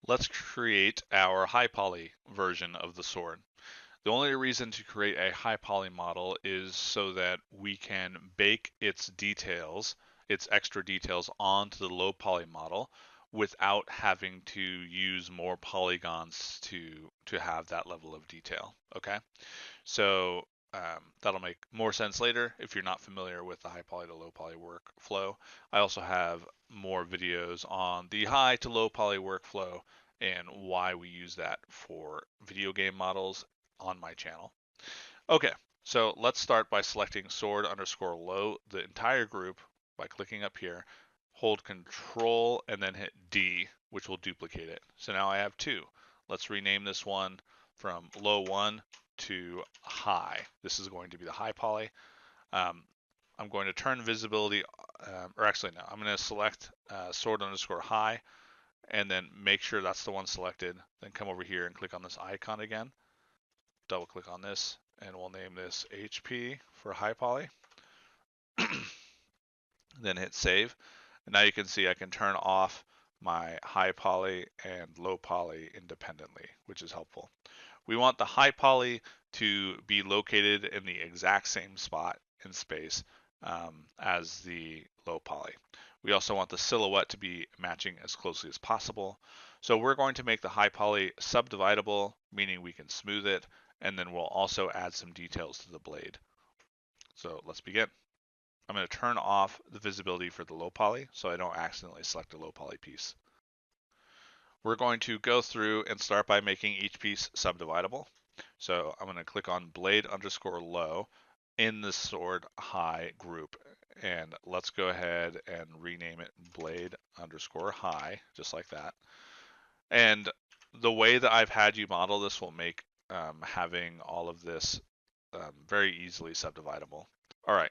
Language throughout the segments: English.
Let's create our high poly version of the sword. The only reason to create a high poly model is so that we can bake its details, its extra details onto the low poly model without having to use more polygons to have that level of detail. Okay, so that'll make more sense later if you're not familiar with the high poly to low poly workflow. I also have more videos on the high to low poly workflow and why we use that for video game models on my channel. Okay, so let's start by selecting sword underscore low, the entire group, by clicking up here, hold control and then hit D, which will duplicate it. So now I have two. Let's rename this one from low 1 to high. This is going to be the high poly. I'm going to turn visibility, or actually no, I'm going to select sword underscore high and then make sure that's the one selected. Then come over here and click on this icon again. Double click on this and we'll name this HP for high poly. Then hit save. And now you can see I can turn off my high poly and low poly independently, which is helpful. We want the high poly to be located in the exact same spot in space as the low poly. We also want the silhouette to be matching as closely as possible. So we're going to make the high poly subdividable, meaning we can smooth it, and then we'll also add some details to the blade. So let's begin. I'm going to turn off the visibility for the low poly so I don't accidentally select a low poly piece. We're going to go through and start by making each piece subdividable. So I'm going to click on blade underscore low in the sword high group. And let's go ahead and rename it blade underscore high, just like that. And the way that I've had you model this will make having all of this very easily subdividable. All right.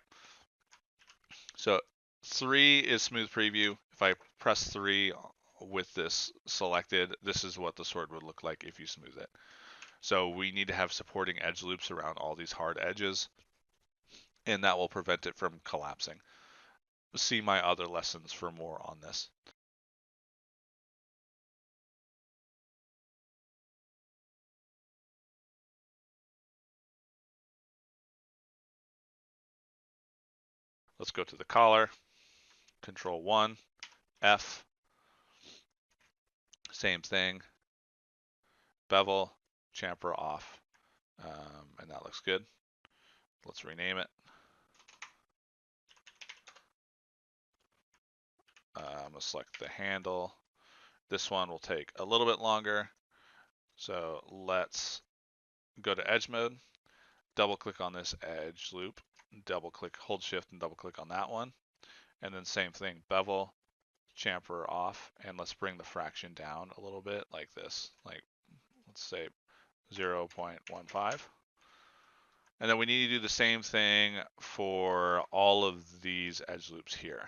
So 3 is smooth preview. If I press 3 with this selected, this is what the sword would look like if you smooth it. So we need to have supporting edge loops around all these hard edges, and that will prevent it from collapsing. See my other lessons for more on this. Let's go to the collar, Control 1, F, same thing, bevel, chamfer off, and that looks good. Let's rename it. I'm going to select the handle. This one will take a little bit longer. So let's go to edge mode, double click on this edge loop, double click, hold shift and double click on that one. And then same thing, bevel, chamfer off, and let's bring the fraction down a little bit like this, like let's say 0.15. And then we need to do the same thing for all of these edge loops here.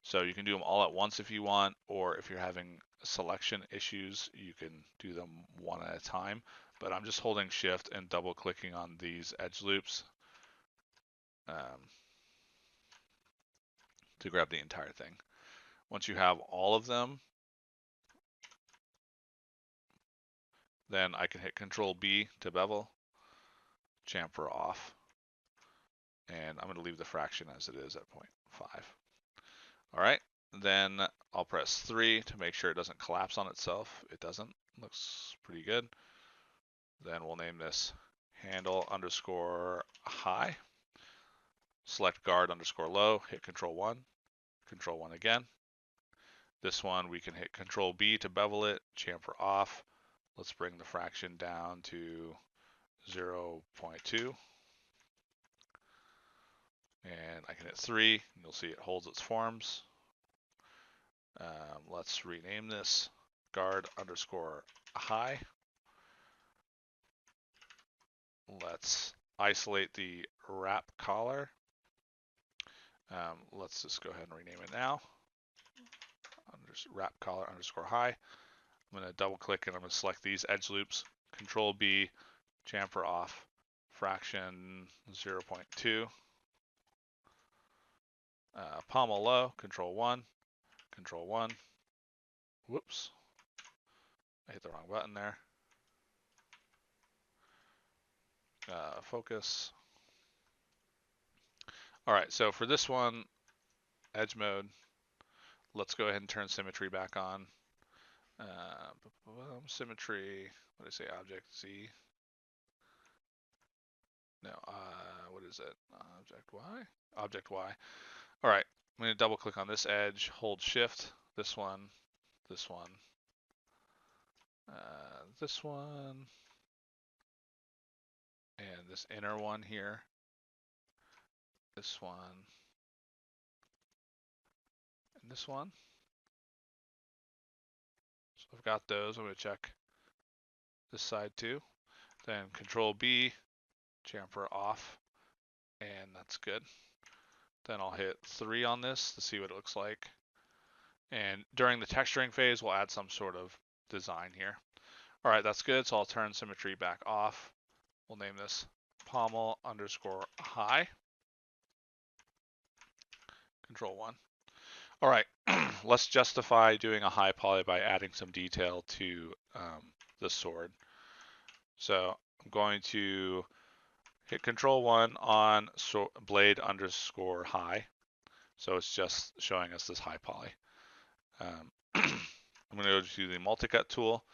So you can do them all at once if you want, or if you're having selection issues, you can do them one at a time. But I'm just holding shift and double clicking on these edge loops to grab the entire thing. Once you have all of them, then I can hit Control B to bevel, chamfer off, and I'm going to leave the fraction as it is at 0.5. All right, then I'll press 3 to make sure it doesn't collapse on itself. It doesn't. Looks pretty good. Then we'll name this handle underscore high. Select guard underscore low, hit Control 1 again. This one we can hit Control B to bevel it, chamfer off. Let's bring the fraction down to 0.2. And I can hit 3, and you'll see it holds its forms. Let's rename this guard underscore high. Let's isolate the wrap collar. Let's just go ahead and rename it now. Wrap collar underscore high. I'm going to double click and I'm going to select these edge loops. Control B, chamfer off, fraction 0.2. Pommel low, Control 1. Whoops. I hit the wrong button there. Focus. All right, so for this one, edge mode, let's go ahead and turn symmetry back on. Symmetry, what did I say, object Z? No, what is it? Object Y? Object Y. All right, I'm going to double click on this edge, hold shift, this one, this one, this one, and this inner one here, this one, and this one. So I've got those. I'm going to check this side too. Then Control B, chamfer off, and that's good. Then I'll hit 3 on this to see what it looks like. And during the texturing phase, we'll add some sort of design here. All right, that's good. So I'll turn symmetry back off. We'll name this Pommel underscore high. Control 1. All right, let's justify doing a high poly by adding some detail to the sword. So I'm going to hit Control 1 on blade underscore high. So it's just showing us this high poly. I'm going to go to the multi-cut tool.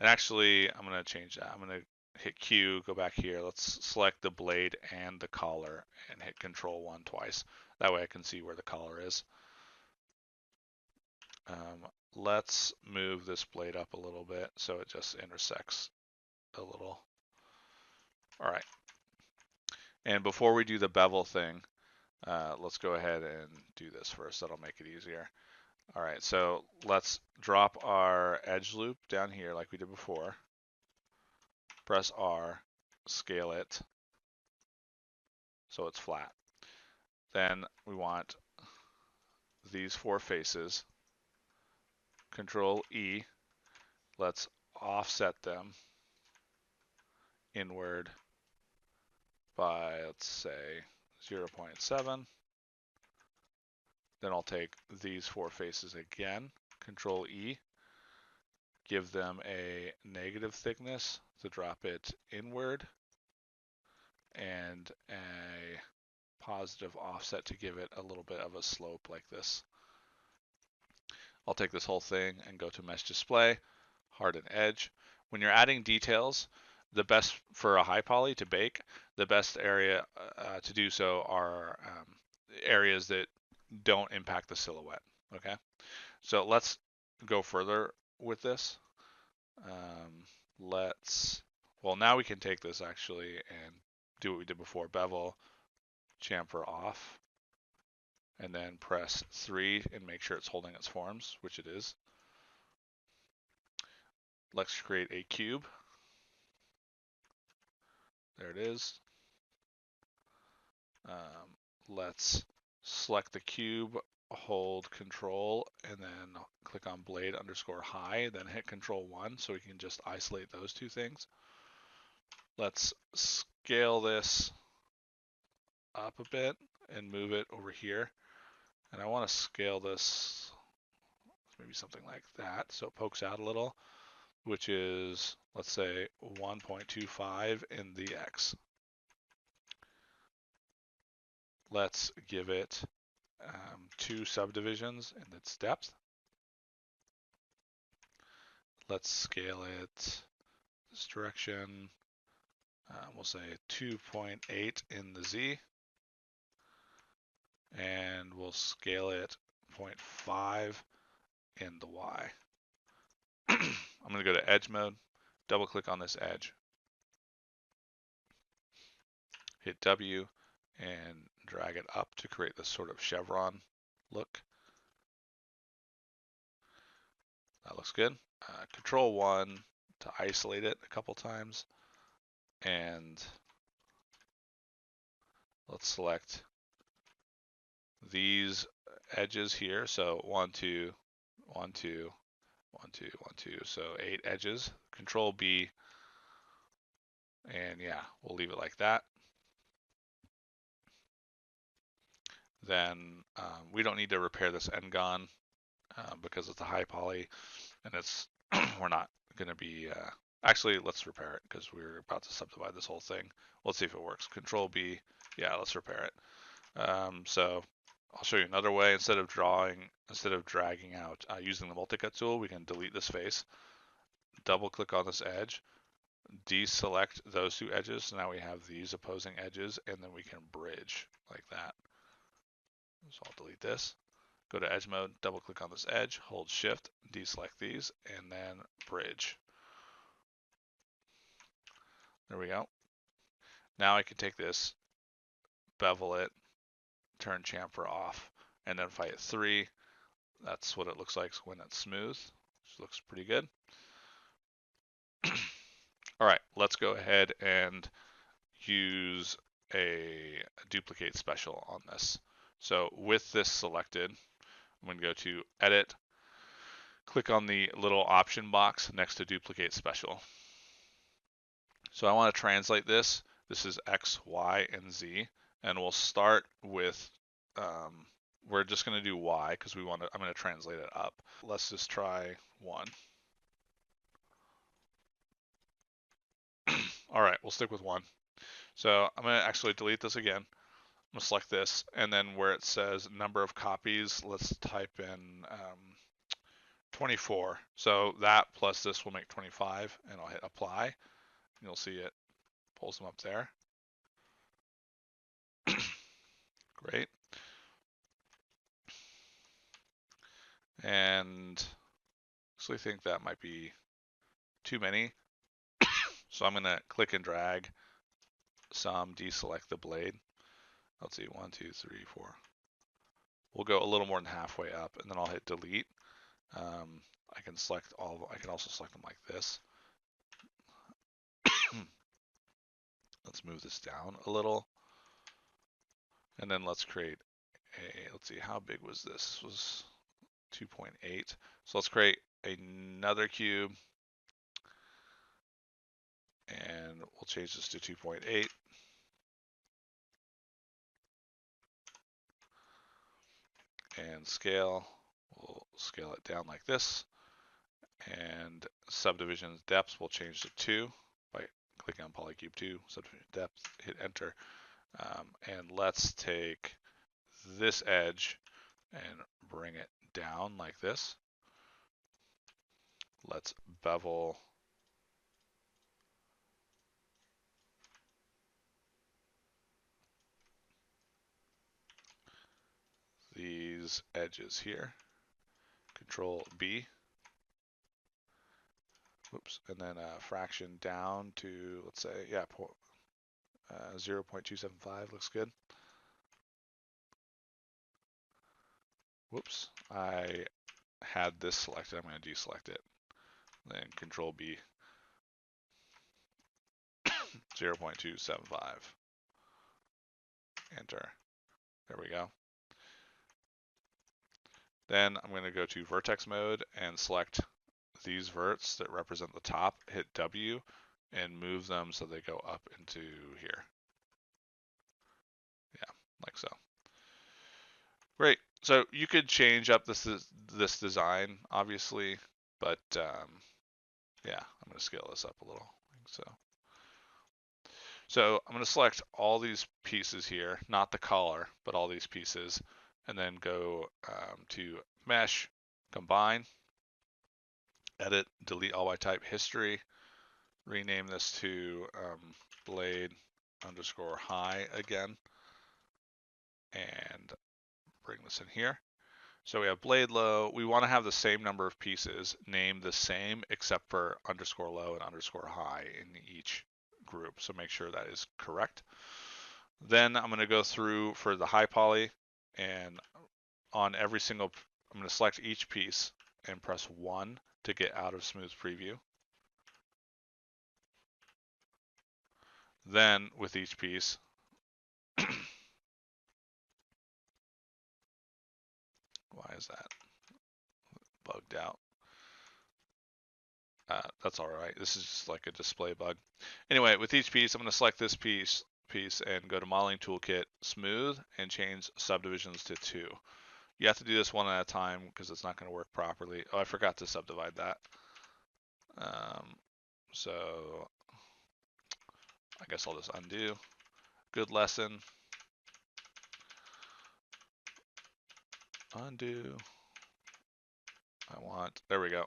And actually, I'm going to change that. I'm going to hit Q, go back here. Let's select the blade and the collar and hit Control 1 twice. That way I can see where the collar is. Let's move this blade up a little bit so it just intersects a little. All right. And before we do the bevel thing, let's go ahead and do this first. That'll make it easier. All right, so let's drop our edge loop down here like we did before. Press R, scale it so it's flat. Then we want these 4 faces. Control E, let's offset them inward by, let's say, 0.7. Then I'll take these 4 faces again, Control E, give them a negative thickness to drop it inward, and a positive offset to give it a little bit of a slope like this. I'll take this whole thing and go to Mesh Display, Harden Edge. When you're adding details, the best for a high poly to bake, the best area to do so are areas that don't impact the silhouette. Okay, so let's go further with this. Well, now we can take this actually and do what we did before, bevel, chamfer off, and then press 3 and make sure it's holding its forms, which it is. Let's create a cube. There it is. Let's select the cube, hold Control, and then click on blade underscore high, then hit Control 1 so we can just isolate those 2 things. Let's scale this up a bit and move it over here. And I want to scale this maybe something like that so it pokes out a little, which is, let's say, 1.25 in the X. Let's give it 2 subdivisions in its depth. Let's scale it this direction. We'll say 2.8 in the Z. And we'll scale it 0.5 in the Y. I'm going to go to edge mode, double click on this edge, hit W, and drag it up to create this sort of chevron look. That looks good. Control 1 to isolate it a couple times, and let's select these edges here. So 1, 2, 1, 2, 1, 2, 1, 2. So 8 edges. Control B, and yeah, we'll leave it like that. Then we don't need to repair this Ngon because it's a high poly, and it's we're not going to be, actually, let's repair it because we're about to subdivide this whole thing. Let's see if it works. Control B. Yeah, let's repair it. So I'll show you another way. Instead of dragging out using the multi-cut tool, we can delete this face, double click on this edge, deselect those two edges. So now we have these opposing edges, and then we can bridge like that. So I'll delete this, go to edge mode, double click on this edge, hold shift, deselect these, and then bridge. There we go. Now I can take this, bevel it, turn chamfer off, and then if I hit 3, that's what it looks like when it's smooth. Which looks pretty good. All right, let's go ahead and use a duplicate special on this. So with this selected, I'm going to go to Edit, click on the little option box next to Duplicate Special. So I want to translate this. This is X, Y, and Z, and we'll start with, we're just going to do Y because I'm going to translate it up. Let's just try 1. All right, we'll stick with 1. So I'm going to actually delete this again. I'm going to select this, and then where it says number of copies, let's type in 24. So that plus this will make 25, and I'll hit apply. And you'll see it pulls them up there. Great. And actually think that might be too many. So I'm going to click and drag some, deselect the blade. Let's see, 1, 2, 3, 4. We'll go a little more than halfway up, and then I'll hit delete. I can select all. I can also select them like this. Let's move this down a little, and then let's create a. Let's see, how big was this? This was 2.8. So let's create another cube, and we'll change this to 2.8. And scale, we'll scale it down like this. And subdivision depth we'll change to 2 by clicking on polycube 2, subdivision depth, hit enter. And let's take this edge and bring it down like this. Let's bevel these edges here. Control B. Whoops, and then a fraction down to, let's say, yeah, 0.275 looks good. Whoops, I had this selected. I'm going to deselect it. Then Control B, 0.275. Enter. There we go. Then I'm going to go to vertex mode and select these verts that represent the top, hit W, and move them so they go up into here. Yeah, like so. Great. So you could change up this design, obviously, but yeah, I'm going to scale this up a little. So I'm going to select all these pieces here, not the collar, but all these pieces, and then go to Mesh, Combine, Edit, Delete All by Type History, rename this to Blade _ high again, and bring this in here. So we have blade low. We want to have the same number of pieces named the same except for _ low and _ high in each group. So make sure that is correct. Then I'm going to go through for the high poly, and on every single, I'm going to select each piece and press 1 to get out of smooth preview. Then with each piece, why is that bugged out? That's all right. This is just like a display bug. Anyway, with each piece, I'm going to select this piece and go to Modeling Toolkit, Smooth, and change subdivisions to 2. You have to do this one at a time because it's not going to work properly. Oh, I forgot to subdivide that. So I guess I'll just undo. Good lesson. Undo. There we go.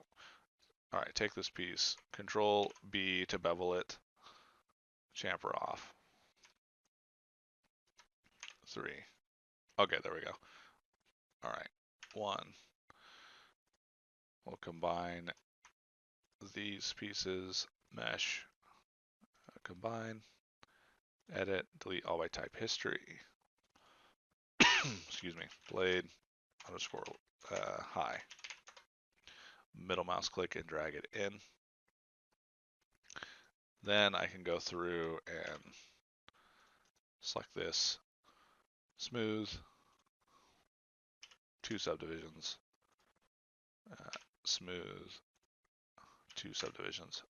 All right, take this piece. Control B to bevel it. Chamfer off. 3. Okay, there we go. All right, 1. We'll combine these pieces, mesh, combine, edit, delete all by type history. Excuse me, blade underscore high. Middle mouse click and drag it in. Then I can go through and select this, smooth, 2 subdivisions, smooth, 2 subdivisions.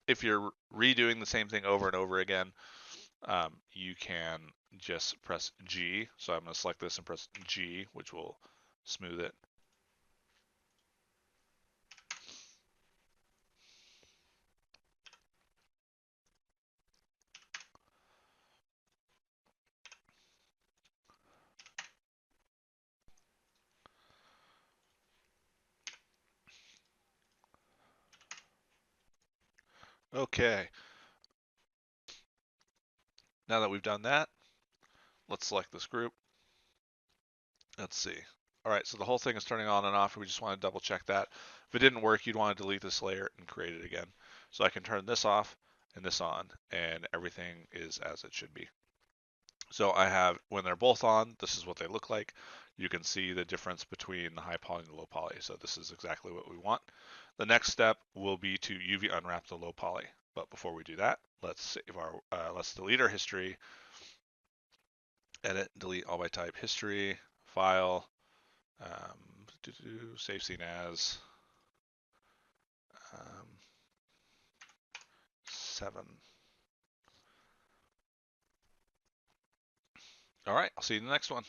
If you're redoing the same thing over and over again, you can just press G. So I'm going to select this and press G, which will smooth it. Okay. Now that we've done that, let's select this group. Let's see. All right, so the whole thing is turning on and off. We just want to double check that. If it didn't work, you'd want to delete this layer and create it again. So I can turn this off and this on, and everything is as it should be. So I have, when they're both on, this is what they look like. You can see the difference between the high poly and the low poly. So this is exactly what we want. The next step will be to UV unwrap the low poly. But before we do that, let's delete our history. Edit, delete all by type history, file, save scene as 7. All right, I'll see you in the next one.